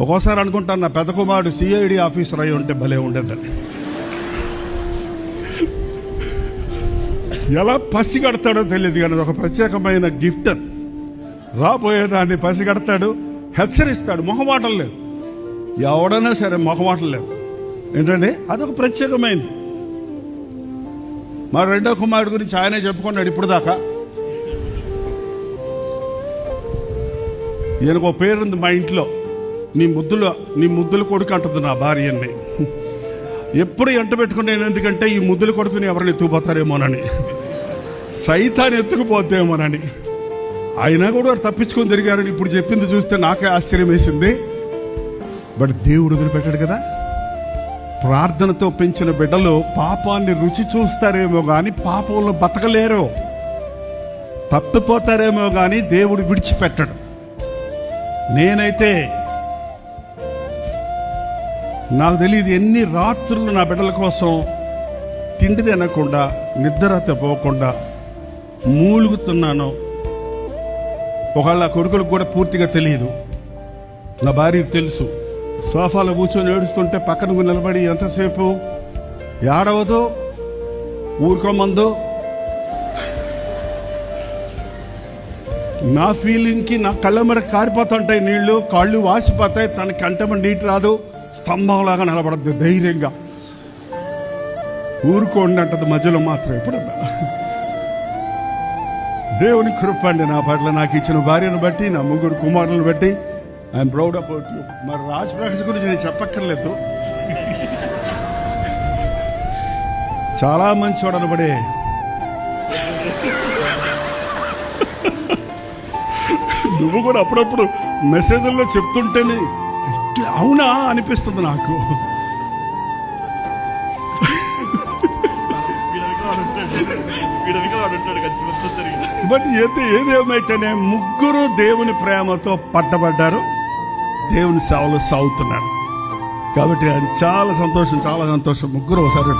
ఒక్కోసారి అనుకుంటాను నా పెద్ద కుమారుడు సిఐడి ఆఫీసర్ అయి ఉంటే భలే ఉండేదని. ఎలా పసిగడతాడో తెలియదు కానీ ఒక ప్రత్యేకమైన గిఫ్ట్. రాబోయేదాన్ని పసిగడతాడు, హెచ్చరిస్తాడు. మొహమాటం లేదు, ఎవడైనా సరే మొహమాటం లేదు. ఏంటంటే అదొక ప్రత్యేకమైనది. మా రెండో కుమారుడు గురించి ఆయనే చెప్పుకున్నాడు ఇప్పుడు దాకా. ఈయనకు ఒక పేరుంది మా ఇంట్లో, నీ ముద్దుల కొడుకు అంటుంది నా భార్యని. ఎప్పుడు ఎంట పెట్టుకున్నాను, ఎందుకంటే ఈ ముద్దుల కొడుకుని ఎవరిని ఎత్తుకుపోతారేమోనని, సైతాన్ని ఎత్తుకుపోతేమోనని. అయినా కూడా తప్పించుకొని తిరిగారని ఇప్పుడు చెప్పింది చూస్తే నాకే ఆశ్చర్యం వేసింది. బట్ దేవుడు వదిలిపెట్టాడు కదా. ప్రార్థనతో పెంచిన బిడ్డలు పాపాన్ని రుచి చూస్తారేమో కానీ పాపంలో బతకలేరు, తప్పిపోతారేమో కానీ దేవుడు విడిచిపెట్టడు. నేనైతే నాకు తెలియదు ఎన్ని రాత్రులు నా బిడ్డల కోసం తిండి తినకుండా నిద్ర పోకుండా మూలుగుతున్నాను. ఒకవేళ కొడుకులకు కూడా పూర్తిగా తెలియదు, నా భార్యకు తెలుసు. సోఫాలో కూర్చొని ఏడుస్తుంటే పక్కన నిలబడి ఎంతసేపు ఏడవదో ఊరుకోమందో నా ఫీలింగ్కి నా కళ్ళ మీద కారిపోతుంటాయి నీళ్లు, కాళ్ళు వాసిపోతాయి, తన కంటమ నీటి రాదు, స్తంభంలాగా నిలబడద్దు ధైర్యంగా. ఊరుకోండి అంటది మధ్యలో మాత్రం. ఎప్పుడన్నా దేవుని కృప అండి నా పట్ల, నాకు ఇచ్చిన భార్యను బట్టి, నా ముగ్గురు కుమారులను బట్టి ఐఎమ్ ప్రౌడ్ అబౌట్ యూ. మరి రాజ్ ప్రకాష్ గురించి నేను చెప్పక్కర్లేదు, చాలా మంచివాడు అనబడే. నువ్వు కూడా అప్పుడప్పుడు మెసేజ్ల్లో చెప్తుంటేనే అవునా అనిపిస్తుంది నాకు. బట్ ఏదేమైతేనే ముగ్గురు దేవుని ప్రేమతో పట్టబడ్డారు, దేవుని సేవలో సాగుతున్నారు. కాబట్టి చాలా సంతోషం, చాలా సంతోషం. ముగ్గురు ఒకసారి